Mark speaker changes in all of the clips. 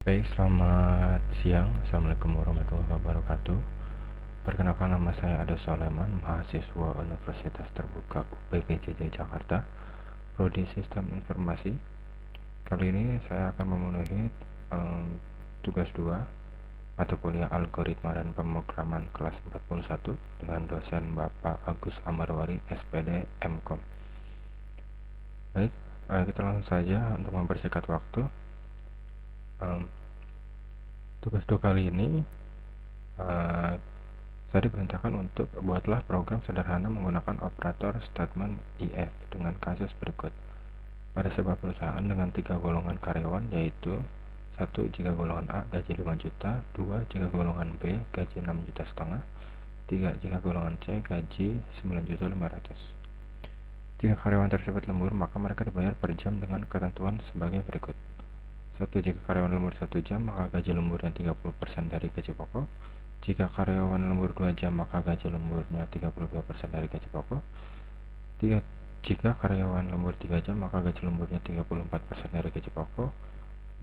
Speaker 1: Baik, selamat siang. Assalamualaikum warahmatullahi wabarakatuh. Perkenalkan, nama saya Ado Soleman, mahasiswa Universitas Terbuka UPGJJ Jakarta, Prodi Sistem Informasi. Kali ini saya akan memenuhi tugas 2 mata kuliah Algoritma dan Pemrograman kelas 41 dengan dosen Bapak Agus Amarwari, SPD, MKOM. Baik, kita langsung saja untuk mempersingkat waktu. Tugas 2 kali ini saya diperintahkan untuk buatlah program sederhana menggunakan operator statement if dengan kasus berikut. Pada sebuah perusahaan dengan 3 golongan karyawan, yaitu 1. Jika golongan A gaji 5 juta, 2. Jika golongan B gaji 6 juta setengah, 3. Jika golongan C gaji 9 juta 500. Jika karyawan tersebut lembur, maka mereka dibayar per jam dengan ketentuan sebagai berikut. 1. Jika karyawan lembur 1 jam, maka gaji lemburnya 30% dari gaji pokok. Jika karyawan lembur 2 jam, maka gaji lemburnya 32% dari gaji pokok. 3. Jika karyawan lembur 3 jam, maka gaji lemburnya 34% dari gaji pokok.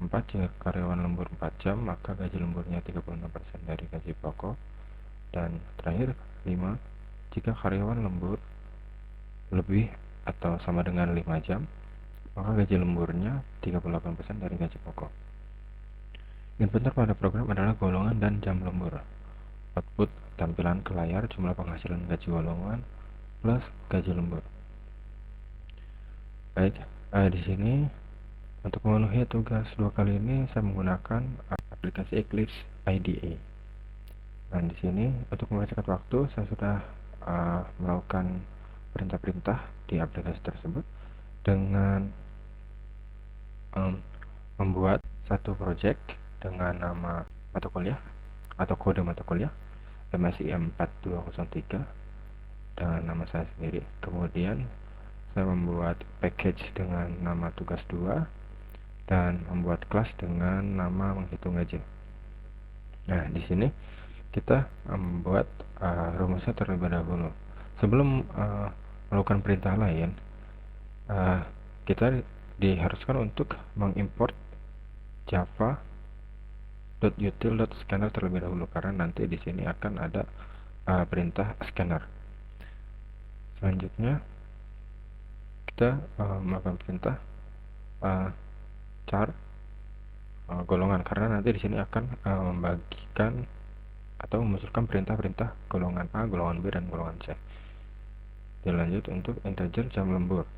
Speaker 1: 4. Jika karyawan lembur 4 jam, maka gaji lemburnya 36% dari gaji pokok. Dan terakhir, 5. Jika karyawan lembur lebih atau sama dengan 5 jam, maka gaji lemburnya 38% dari gaji pokok. Inputer pada program adalah golongan dan jam lembur. Output tampilan ke layar jumlah penghasilan gaji golongan plus gaji lembur. Baik, di sini untuk memenuhi tugas 2 kali ini saya menggunakan aplikasi Eclipse IDE. Dan di sini untuk mempersingkat waktu, saya sudah melakukan perintah-perintah di aplikasi tersebut dengan membuat satu project dengan nama mata kuliah atau kode mata kuliah MSIM 4203 dengan nama saya sendiri. Kemudian saya membuat package dengan nama tugas 2 dan membuat kelas dengan nama menghitung gaji. Nah, di sini kita membuat rumusnya terlebih dahulu. Sebelum melakukan perintah lain, kita diharuskan untuk mengimport java.util.scanner terlebih dahulu, karena nanti di sini akan ada perintah scanner. Selanjutnya kita melakukan perintah char golongan, karena nanti di sini akan membagikan atau memunculkan perintah-perintah golongan A, golongan B, dan golongan C. Dilanjut untuk integer jam lembur,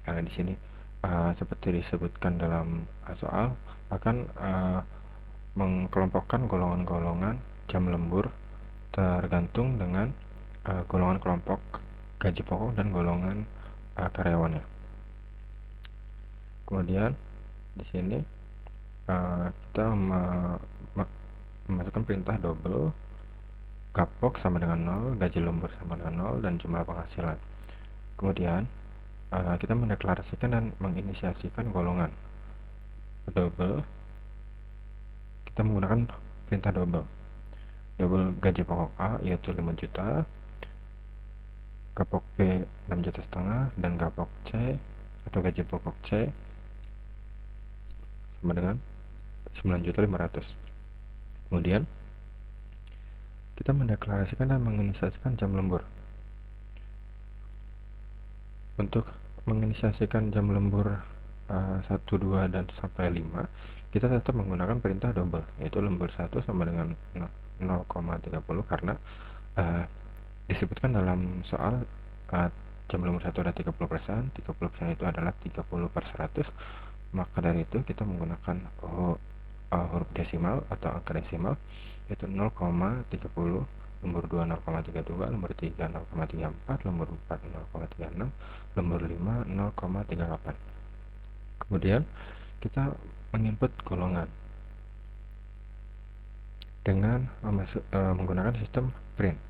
Speaker 1: karena di sini seperti disebutkan dalam soal akan mengkelompokkan golongan-golongan jam lembur tergantung dengan golongan kelompok gaji pokok dan golongan karyawannya. Kemudian di sini kita memasukkan perintah double, gapok sama dengan 0, gaji lembur sama dengan 0, dan jumlah penghasilan. Kemudian kita mendeklarasikan dan menginisiasikan golongan. Double, kita menggunakan perintah double gaji pokok A yaitu 5 juta, gapok B 6 juta setengah, dan gapok C atau gaji pokok C sama dengan 9 juta 500. Kemudian kita mendeklarasikan dan menginisiasikan jam lembur. Untuk menginisiasikan jam lembur 1, 2, dan sampai 5, kita tetap menggunakan perintah double, yaitu lembur 1 sama dengan 0,30, karena disebutkan dalam soal jam lembur 1 ada 30%, 30% itu adalah 30/100, maka dari itu kita menggunakan huruf desimal atau angka desimal, yaitu 0,30, lembur 2 0,32, lembur 3 0,34, lembur 4 0,36, lembur 5 0,38. Kemudian kita menginput golongan dengan menggunakan sistem print.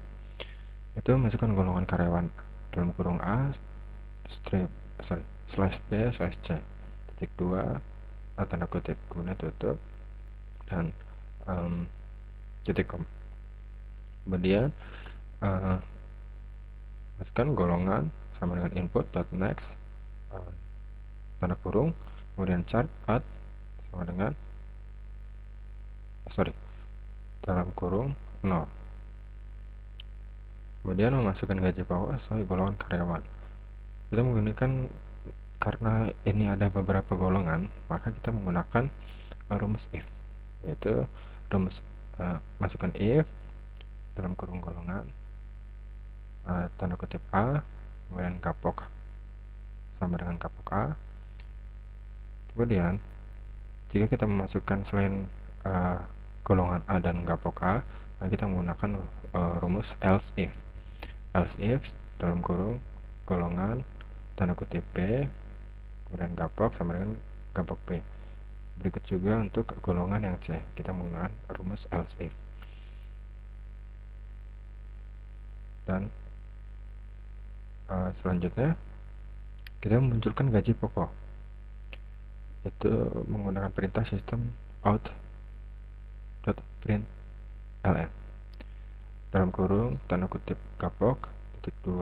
Speaker 1: Itu masukkan golongan karyawan dalam kurung A /B/C titik 2 tanda kutip, kemudian tutup dan titik com. Kemudian masukkan golongan sama dengan input.next tanda kurung, kemudian chart add sama dengan dalam kurung 0. Kemudian memasukkan gaji pokok sesuai golongan karyawan. Kita menggunakan, karena ini ada beberapa golongan, maka kita menggunakan rumus if, yaitu rumus masukkan if dalam kurung golongan tanda kutip A, kemudian kapok sama dengan kapok A. Kemudian jika kita memasukkan selain golongan A dan kapok A, maka kita menggunakan rumus else if dalam kurung golongan tanda kutip B, kemudian kapok sama dengan kapok B. Berikut juga untuk golongan yang C, kita menggunakan rumus else if. Dan selanjutnya kita memunculkan gaji pokok, itu menggunakan perintah sistem out.println dalam kurung tanda kutip kapok titik 2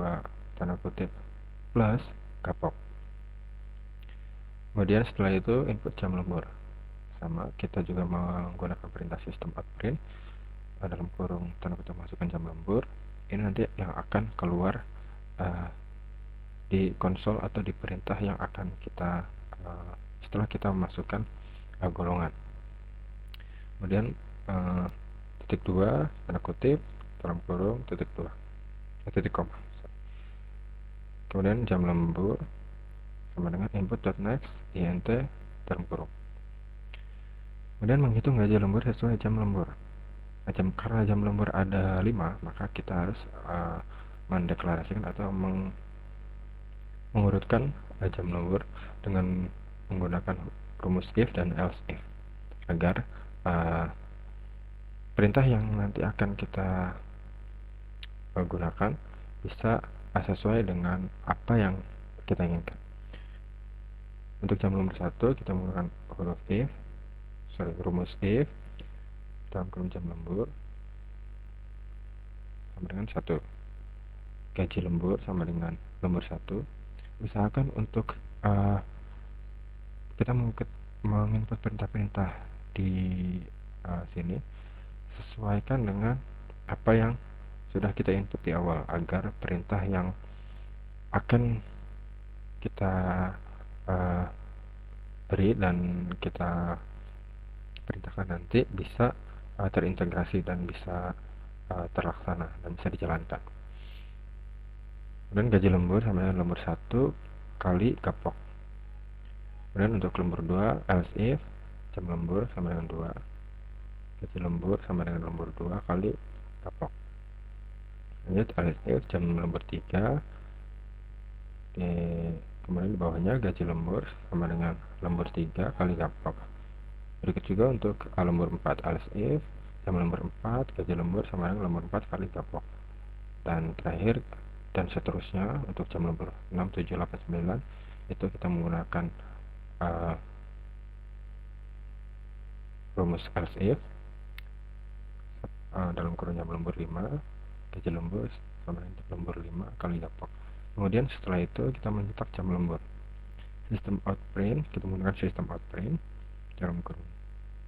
Speaker 1: tanda kutip plus kapok. Kemudian setelah itu input jam lembur, sama kita juga menggunakan perintah sistem outprint dalam kurung tanda kutip masukkan jam lembur. Ini nanti yang akan keluar di konsol atau di perintah yang akan kita setelah kita memasukkan golongan. Kemudian titik 2 tanda kutip dalam kurung titik 2 titik koma. Kemudian jam lembur sama dengan input.next int dalam kurung. Kemudian menghitung gaji lembur sesuai jam lembur. Karena jam lembur ada 5, maka kita harus mendeklarasikan atau mengurutkan jam lembur dengan menggunakan rumus if dan else if, agar perintah yang nanti akan kita gunakan bisa sesuai dengan apa yang kita inginkan. Untuk jam lembur 1 kita menggunakan rumus if dalam kurung jam lembur sama dengan 1, gaji lembur sama dengan lembur 1. Usahakan untuk kita menginput perintah-perintah di sini sesuaikan dengan apa yang sudah kita input di awal, agar perintah yang akan kita beri dan kita perintahkan nanti bisa terintegrasi dan bisa terlaksana dan bisa dijalankan. Kemudian gaji lembur sama dengan lembur 1 kali kapok. Kemudian untuk lembur 2 else if jam lembur sama dengan 2, gaji lembur sama dengan lembur 2 kali kapok. Lanjut else if jam lembur 3, kemudian di bawahnya gaji lembur sama dengan lembur 3 kali kapok. Berikut juga untuk lembur 4 else if jam lembur 4, gaji lembur sama dengan lembur 4 kali kapok. Dan terakhir dan seterusnya untuk jam lembur 6, 7, 8, 9 itu kita menggunakan rumus else if dalam kurung jam lembur 5, gaji lembur sama dengan lembur 5 kali kapok. Kemudian setelah itu kita mencetak jam lembur. Sistem outprint, kita menggunakan sistem outprint dalam kurung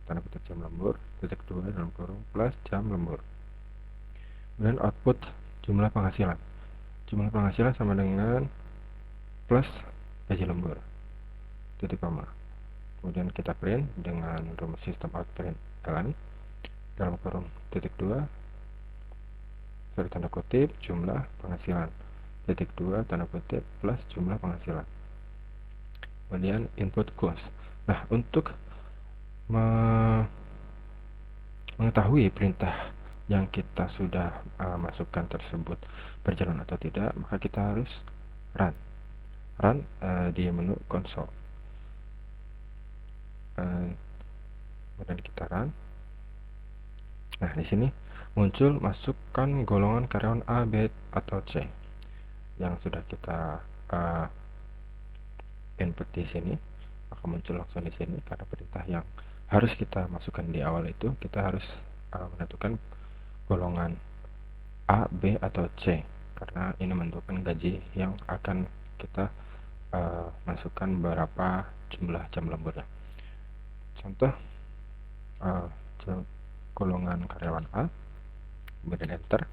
Speaker 1: tanda kutip jam lembur titik 2 dalam kurung plus jam lembur. Kemudian output jumlah penghasilan. Jumlah penghasilan sama dengan plus gaji lembur titik koma. Kemudian kita print dengan rumus sistem outprint ln dalam kurung titik 2 tanda kutip jumlah penghasilan titik 2 tanda kutip plus jumlah penghasilan. Kemudian input cost. Nah, untuk mengetahui perintah yang kita sudah masukkan tersebut berjalan atau tidak, maka kita harus run di menu konsol. Kemudian kita run. Nah, di sini muncul masukkan golongan karyawan A, B, atau C yang sudah kita input di sini, maka muncul langsung di sini. Karena perintah yang harus kita masukkan di awal itu, kita harus menentukan golongan A, B, atau C, karena ini menentukan gaji yang akan kita masukkan berapa jumlah jam lemburnya. Contoh golongan karyawan A, kemudian enter.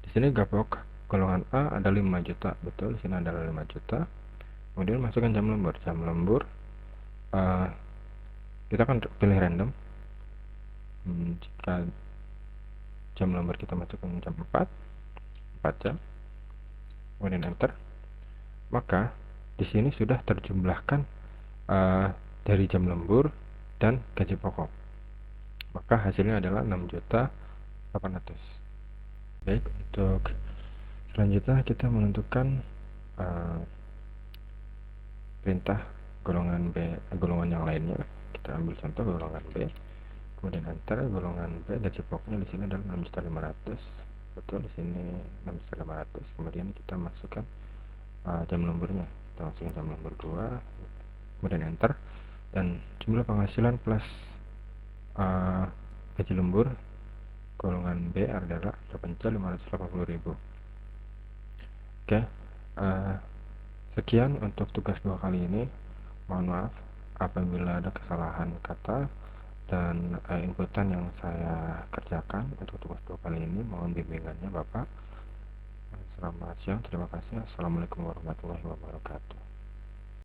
Speaker 1: Di sini gapok golongan A ada 5 juta, betul, di sini adalah 5 juta. Kemudian masukkan jam lembur. Jam lembur kita akan pilih random. Jika jam lembur kita masukkan jam 4 jam, kemudian enter, maka di sini sudah terjumlahkan dari jam lembur dan gaji pokok. Maka hasilnya adalah 6.800.000. Baik, untuk selanjutnya kita menentukan perintah golongan B, golongan yang lainnya. Kita ambil contoh golongan B, kemudian enter. Golongan B gaji pokoknya di sini adalah 6.500.000, betul, di sini 6.500.000. Kemudian kita masukkan jam lemburnya, kita masukkan jam lembur 2, kemudian enter, dan jumlah penghasilan plus gaji lembur golongan B adalah 8.580.000. Oke, sekian untuk tugas 2 kali ini. Mohon maaf apabila ada kesalahan kata dan inputan yang saya kerjakan untuk tugas 2 kali ini. Mohon bimbingannya Bapak. Selamat siang, terima kasih. Assalamualaikum warahmatullahi wabarakatuh.